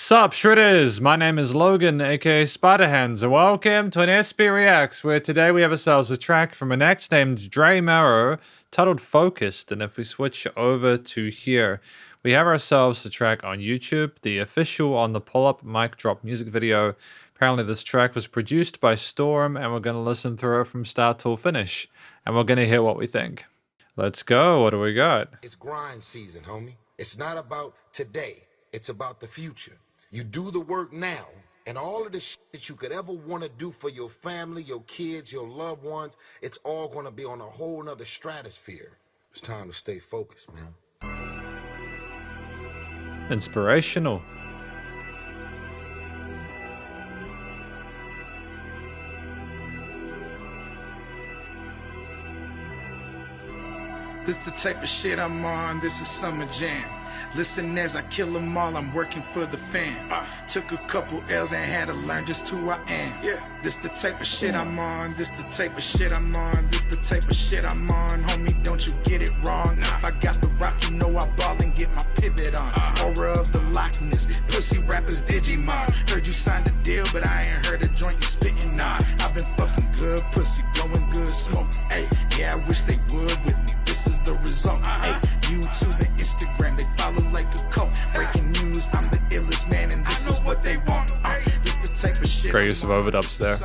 Sup Shredders, my name is Logan aka Spiderhands and welcome to an SP Reacts where today we have ourselves a track from an act named Dre Marro titled Focused, and if we switch over to here we have ourselves the track on YouTube, the official on the pull-up mic drop music video. Apparently this track was produced by Storm and we're going to listen through it from start till finish and we're going to hear what we think. Let's go, what do we got? It's grind season, homie. It's not about today, it's about the future. You do the work now, and all of the shit that you could ever want to do for your family, your kids, your loved ones, it's all going to be on a whole nother stratosphere. It's time to stay focused, man. Inspirational. This the type of shit I'm on, this is summer jam. Listen as I kill them all, I'm working for the fam. Took a couple L's and had to learn just who I am. This the type of shit I'm on, this the type of shit I'm on, this the type of shit I'm on. Homie, don't you get it wrong. If I got the rock, you know I ball and get my pivot on. Aura of the Loch Ness, pussy rappers Digimon. Heard you signed a deal, but I ain't heard a joint you spitting on. I've been fucking good pussy, blowing good smoke. Hey, yeah, I wish they would with me. This is the result. Hey, YouTube and Instagram, they follow like a cult. Breaking news, I'm the illest man, and this is what they want. This the type of shit. Great use of overdubs there.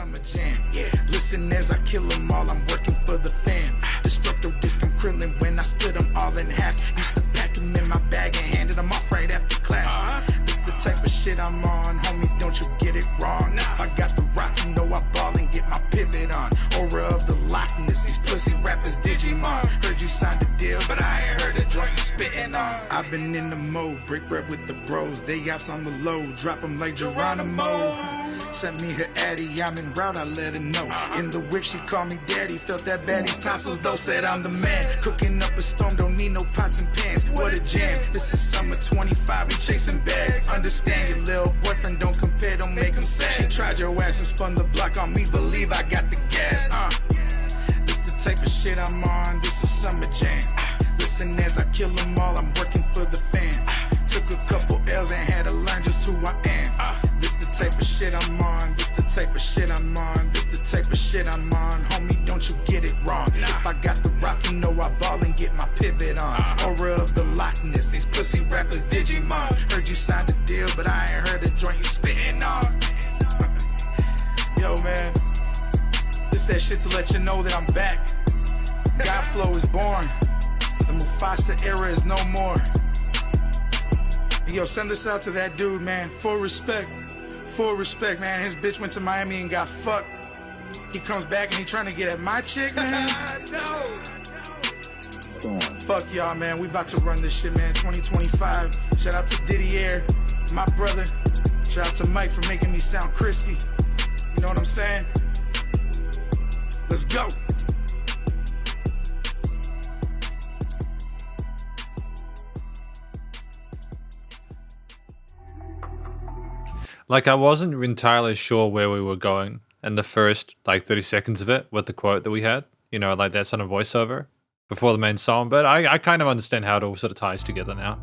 Listen as I kill them all, I'm working for the fam. Destructo disc, I'm krillin' when I split them all in half. Used to pack them in my bag and handed them off right after class. This the type of shit I'm on, homie, don't you get it wrong. If I got the rock, you know I ball and get my pivot on. Aura of the Loch Ness, these pussy rappers Digimon. Heard you signed a deal, but I ain't heard a joint you spitting on. I've been in the mode, break bread with the bros. They ops on the low, drop them like Geronimo. Sent me her addy, I'm en route, I let her know. In the whip, she called me daddy. Felt that baddie's tonsils, though, said I'm the man. Cooking up a storm, don't need no pots and pans. What a jam, this is summer 25, we chasing bags. Understand your little boyfriend, don't compare, don't make him sad. She tried your ass and spun the block on me, believe I got the gas. This the type of shit I'm on, this is summer jam. Listen as I kill them all, I'm working for the fam. Took a couple L's and had to learn just who I am. This the type of shit I'm on, this the type of shit I'm on, this the type of shit I'm on. Homie, don't you get it wrong. If I got the rock, you know I ball and get my pivot on. Aura of the Loch Ness, these pussy rappers Digimon. Heard you signed a deal, but I ain't heard a joint you spitting on. Yo, man, this that shit to let you know that I'm back. God Flow is born. The Mufasa era is no more. Yo, send this out to that dude, man. Full respect, man. His bitch went to Miami and got fucked. He comes back and he trying to get at my chick, man. No. Fuck y'all, man. We about to run this shit, man. 2025. Shout out to Didier, my brother. Shout out to Mike for making me sound crispy. You know what I'm saying? Let's go. Like, I wasn't entirely sure where we were going in the first, 30 seconds of it with the quote that we had. You know, like that sort of voiceover before the main song. But I kind of understand how it all sort of ties together now.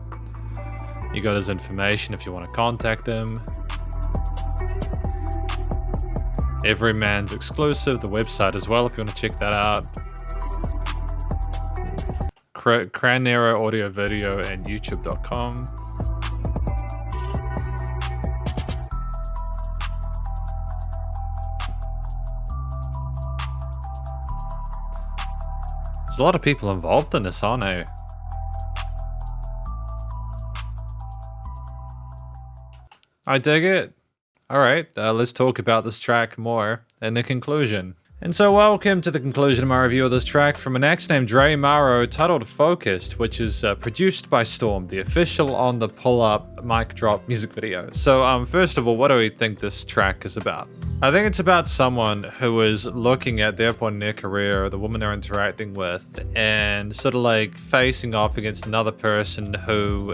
You got his information if you want to contact him. Everyman's exclusive, the website as well if you want to check that out. Cranero Audio Video and YouTube.com. There's a lot of people involved in this, aren't there? I dig it. Alright, let's talk about this track more in the conclusion. And so welcome to the conclusion of my review of this track from an act named Dre Marro titled Focused, which is produced by Storm, the official on the pull-up mic drop music video. So first of all, what do we think this track is about? I think it's about someone who is looking at their point in their career, the woman they're interacting with, and sort of like facing off against another person who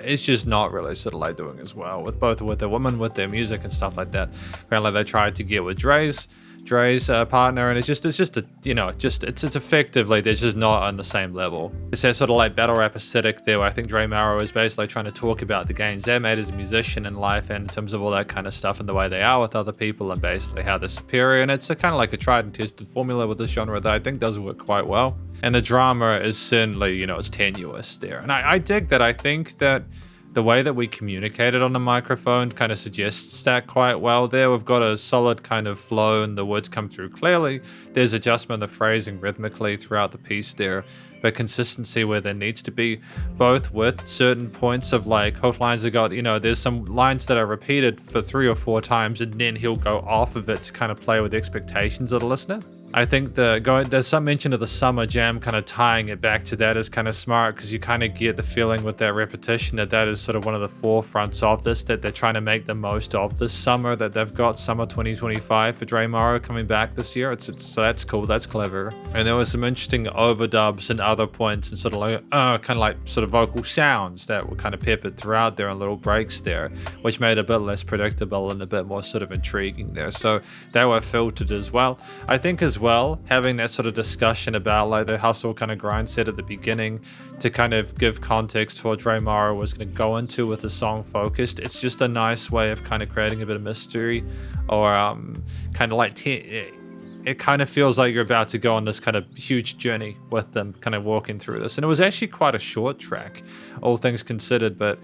is just not really sort of like doing as well with both with the woman, with their music and stuff like that. Apparently they tried to get with Dre's Dre's partner, and it's just a, it's effectively, they're just not on the same level. It's that sort of like battle rap aesthetic there, where I think Dre Marro is basically trying to talk about the gains they made as a musician in life, and in terms of all that kind of stuff and the way they are with other people, and basically how they're superior. And it's a kind of like a tried and tested formula with this genre that I think does work quite well. And the drama is certainly, it's tenuous there. And I dig that. I think that the way that we communicated on the microphone kind of suggests that quite well there. We've got a solid kind of flow and the words come through clearly. There's adjustment of phrasing rhythmically throughout the piece there, but consistency where there needs to be, both with certain points of like hook lines that got, there's some lines that are repeated for 3 or 4 times and then he'll go off of it to kind of play with the expectations of the listener. I think there's some mention of the summer jam, kind of tying it back to that is kind of smart, because you kind of get the feeling with that repetition that is sort of one of the forefronts of this, that they're trying to make the most of this summer that they've got, summer 2025 for Dre Marro coming back this year. So that's cool, that's clever. And there was some interesting overdubs and other points and sort of like kind of like sort of vocal sounds that were kind of peppered throughout there and little breaks there, which made it a bit less predictable and a bit more sort of intriguing there. So they were filtered as well. I think as well, having that sort of discussion about like the hustle kind of grind set at the beginning to kind of give context for what Dre Marro was going to go into with the song Focused, it's just a nice way of kind of creating a bit of mystery, or kind of like it kind of feels like you're about to go on this kind of huge journey with them kind of walking through this. And it was actually quite a short track, all things considered, but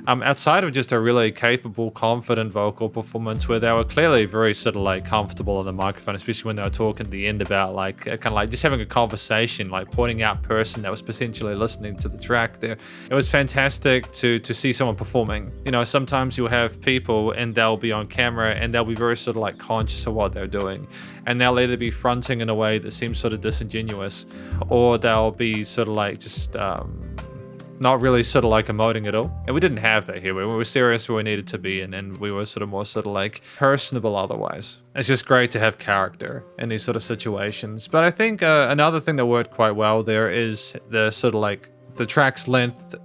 outside of just a really capable, confident vocal performance where they were clearly very sort of like comfortable on the microphone, especially when they were talking at the end about like kind of like just having a conversation, like pointing out person that was potentially listening to the track there. It was fantastic to see someone performing. Sometimes you'll have people and they'll be on camera and they'll be very sort of like conscious of what they're doing, and they'll either be fronting in a way that seems sort of disingenuous, or they'll be sort of like just not really sort of like emoting at all. And we didn't have that here. We were serious where we needed to be, and then we were sort of more sort of like personable otherwise. It's just great to have character in these sort of situations. But I think another thing that worked quite well there is the sort of like the track's length.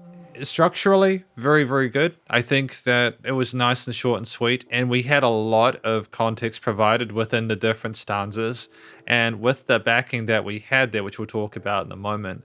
Structurally very, very good. I think that it was nice and short and sweet, and we had a lot of context provided within the different stanzas, and with the backing that we had there, which we'll talk about in a moment,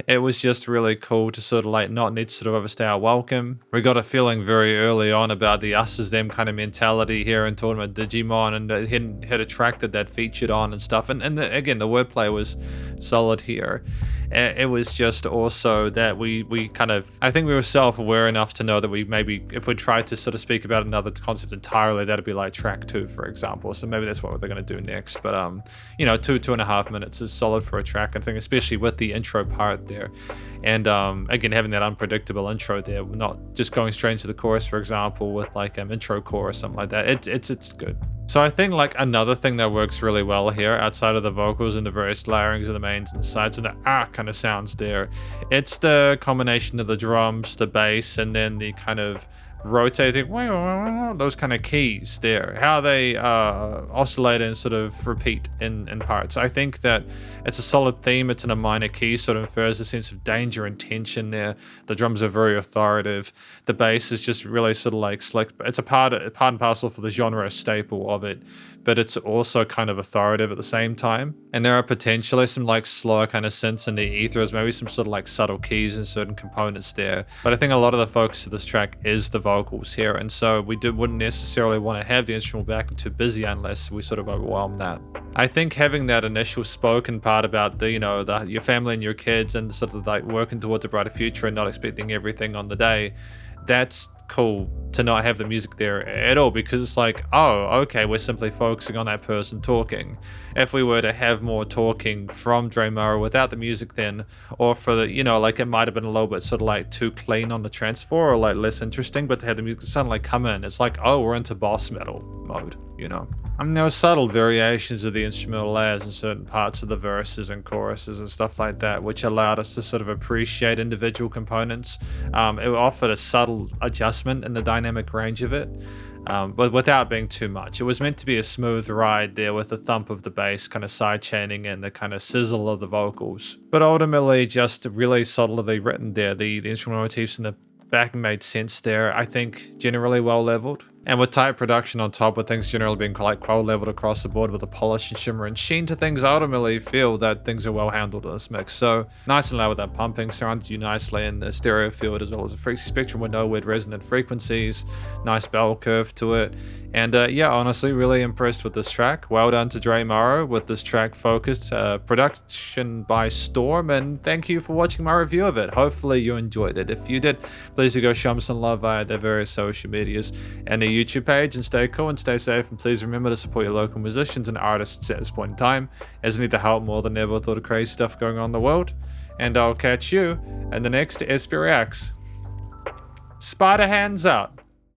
it was just really cool to sort of like not need to sort of overstay our welcome. We got a feeling very early on about the us as them kind of mentality here, and talking about Digimon, and had a track that featured on and stuff. And again, the wordplay was solid here. It was just also that we kind of, I think we were self-aware enough to know that we maybe, if we tried to sort of speak about another concept entirely, that'd be like track 2, for example. So maybe that's what they're going to do next. But 2.5 minutes is solid for a track, I think, especially with the intro part there. And again, having that unpredictable intro there, not just going straight into the chorus, for example, with like intro core or something like that. It's good. So I think like another thing that works really well here, outside of the vocals and the various layerings of the mains and the sides and the kind of sounds there, it's the combination of the drums, the bass, and then the kind of rotating, those kind of keys there, how they oscillate and sort of repeat in parts. I think that it's a solid theme. It's in a minor key, sort of infers a sense of danger and tension there. The drums are very authoritative. The bass is just really sort of like slick. It's a part and parcel for the genre staple of it, but it's also kind of authoritative at the same time. And there are potentially some like slower kind of synths in the ethers, maybe some sort of like subtle keys and certain components there. But I think a lot of the focus of this track is the vocals here, and so we wouldn't necessarily want to have the instrumental backing too busy unless we sort of overwhelm that. I think having that initial spoken part about your family and your kids, and sort of like working towards a brighter future and not expecting everything on the day, that's cool to not have the music there at all, because it's like, oh, okay, we're simply focusing on that person talking. If we were to have more talking from Dre Marro without the music then, or for the, like it might have been a little bit sort of like too clean on the transfer, or like less interesting, but to have the music suddenly come in, it's like, oh, we're into boss metal mode, I mean, there were subtle variations of the instrumental layers in certain parts of the verses and choruses and stuff like that, which allowed us to sort of appreciate individual components. It offered a subtle adjustment in the dynamic range of it, but without being too much. It was meant to be a smooth ride there with the thump of the bass kind of side chaining and the kind of sizzle of the vocals, but ultimately just really solidly written there. The instrumental motifs and the backing made sense there. I think generally well leveled. And with tight production on top, with things generally being quite well leveled across the board with a polish and shimmer and sheen to things, I ultimately feel that things are well handled in this mix. So nice and loud with that pumping, surrounded you nicely in the stereo field as well as a frequency spectrum with no weird resonant frequencies, nice bell curve to it. And yeah, honestly, really impressed with this track. Well done to Dre Marro with this track focused. Production by Storm, and thank you for watching my review of it. Hopefully you enjoyed it. If you did, please do go show them some love via their various social medias and their YouTube page, and stay cool and stay safe, and please remember to support your local musicians and artists at this point in time, as they need the help more than ever with all the crazy stuff going on in the world. And I'll catch you in the next SB Reacts. Spiderhands out.